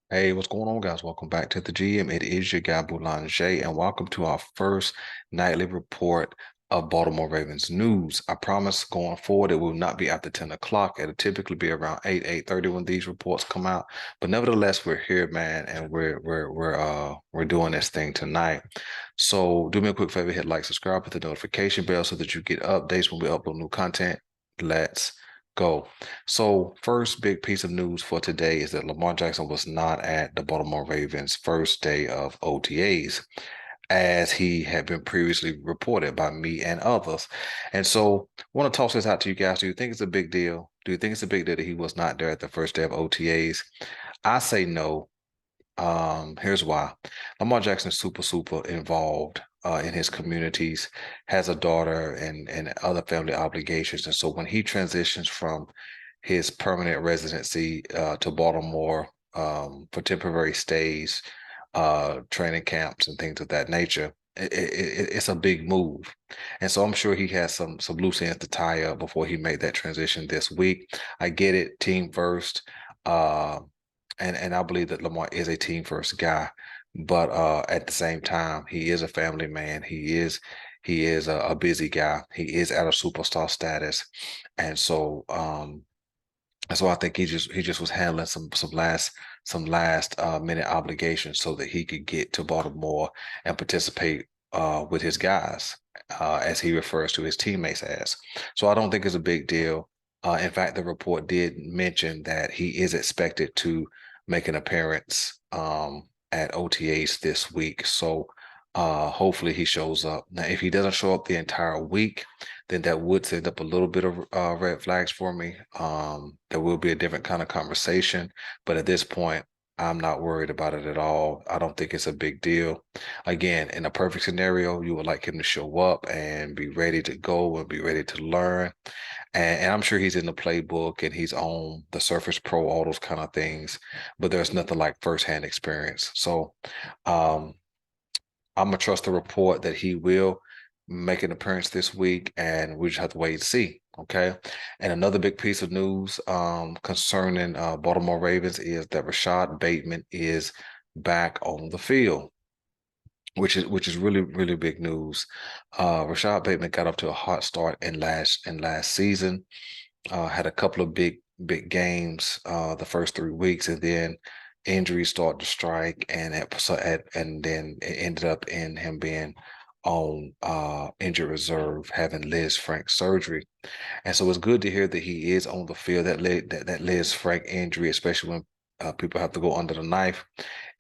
Hey, what's going on, guys? Welcome back to the GM. It is your guy Boulanger, and welcome to our first nightly report of Baltimore Ravens news. I promise going forward, it will not be after 10 o'clock. It'll typically be around 8:30 when these reports come out. But nevertheless, we're here, man, and we're doing this thing tonight. So do me a quick favor, hit like, subscribe, hit the notification bell so that you get updates when we upload new content. Let's go. So, first big piece of news for today is that Lamar Jackson was not at the Baltimore Ravens' first day of OTAs, as he had been previously reported by me and others. And so, I want to toss this out to you guys. Do you think it's a big deal? Do you think it's a big deal that he was not there at the first day of OTAs? I say no. Here's why. Lamar Jackson is super involved in his communities, has a daughter and other family obligations. And so when he transitions from his permanent residency to Baltimore for temporary stays, training camps, and things of that nature, it's a big move. And so I'm sure he has some loose ends to tie up before he made that transition this week. I get it, team first. Uh, and I believe that Lamar is a team first guy, but at the same time, he is a family man. He is a busy guy. He is at a superstar status, and so I think he just was handling some last minute obligations so that he could get to Baltimore and participate with his guys, as he refers to his teammates as. So I don't think it's a big deal. In fact, the report did mention that he is expected to make an appearance at OTAs this week. So hopefully he shows up. Now, if he doesn't show up the entire week, then that would send up a little bit of red flags for me. There will be a different kind of conversation, but at this point, I'm not worried about it at all. I don't think it's a big deal. Again, in a perfect scenario, you would like him to show up and be ready to go and be ready to learn. And I'm sure he's in the playbook and he's on the Surface Pro, all those kind of things, but there's nothing like firsthand experience. So, um, I'm gonna trust the report that he will make an appearance this week, and we just have to wait and see. Okay. And another big piece of news concerning Baltimore Ravens is that Rashad Bateman is back on the field, which is really big news. Rashad Bateman got up to a hot start in last season. Had a couple of big games the first 3 weeks, and then injuries started to strike, and then it ended up in him being on injured reserve, having Liz Frank surgery. And so it's good to hear that he is on the field. That Liz Frank injury, especially when people have to go under the knife,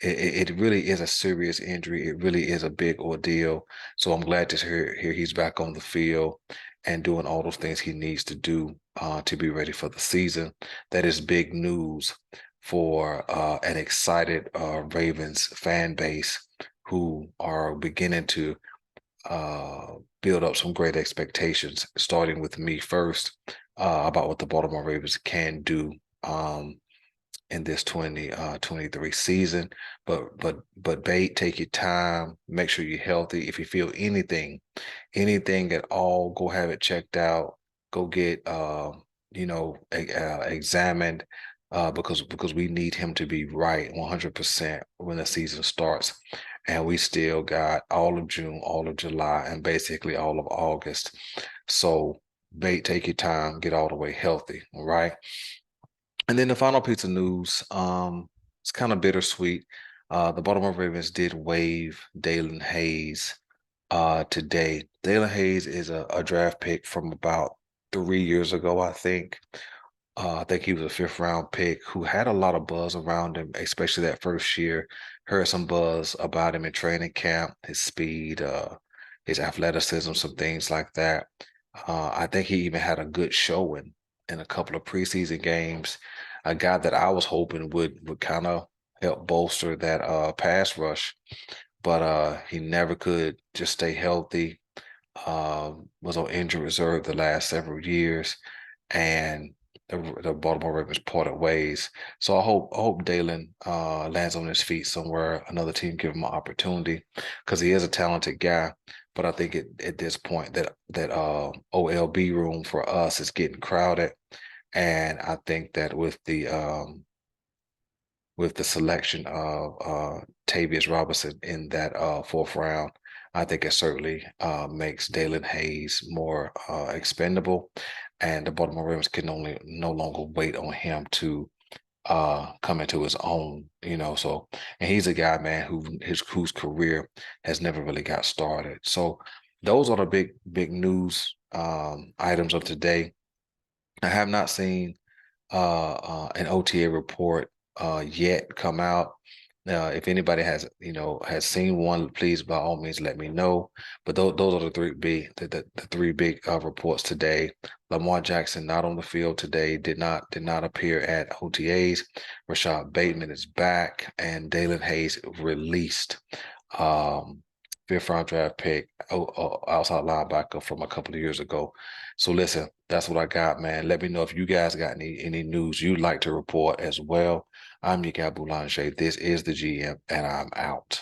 it really is a serious injury. It really is a big ordeal. So I'm glad to hear he's back on the field and doing all those things he needs to do to be ready for the season. That is big news for an excited Ravens fan base who are beginning to build up some great expectations, starting with me first, about what the Baltimore Ravens can do in this 2023 season. But Bate, take your time, make sure you're healthy. If you feel anything at all, go have it checked out. Go get examined, because we need him to be right 100% when the season starts. And we still got all of June, all of July, and basically all of August. So, Bate, take your time, get all the way healthy. All right. And then the final piece of news, it's kind of bittersweet. The Baltimore Ravens did waive Dalen Hayes today. Dalen Hayes is a draft pick from about 3 years ago, I think. I think he was a fifth round pick who had a lot of buzz around him, especially that first year. Heard some buzz about him in training camp, his speed, his athleticism, some things like that. I think he even had a good showing in a couple of preseason games. A guy that I was hoping would kind of help bolster that pass rush, but he never could just stay healthy. Was on injury reserve the last several years, and the Baltimore Ravens parted ways. So I hope Dalen lands on his feet somewhere. Another team give him an opportunity because he is a talented guy. But I think at this point that OLB room for us is getting crowded, and I think that with with the selection of Tavius Robinson in that fourth round. I think it certainly makes Dalen Hayes more expendable, and the Baltimore Ravens can only no longer wait on him to come into his own, So, and he's a guy, man, whose career has never really got started. So those are the big news items of today. I have not seen an OTA report yet come out. If anybody has seen one, please by all means let me know. But those are the three big reports today. Lamar Jackson not on the field today, did not appear at OTAs. Rashad Bateman is back, and Dalen Hayes released. Um, fifth round draft pick, outside linebacker from a couple of years ago. So listen, that's what I got, man. Let me know if you guys got any news you'd like to report as well. I'm your guy Boulanger. This is the GM, and I'm out.